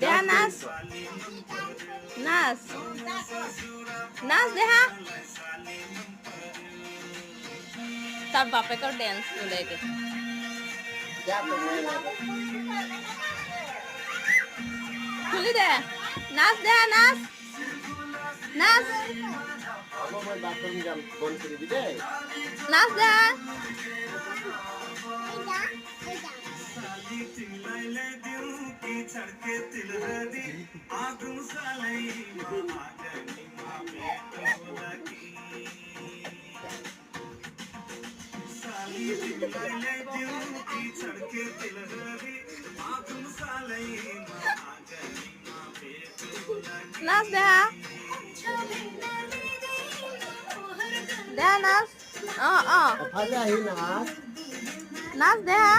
দেহা নাচ নাচ নাচ দেহা তার বাপেকেও ড্যান্স চলে গেছে খুলি দে নাচ দেহা নাচ নাচ নাচ দেহা নাচ দেহা দেহা নাচ নাচ দেহা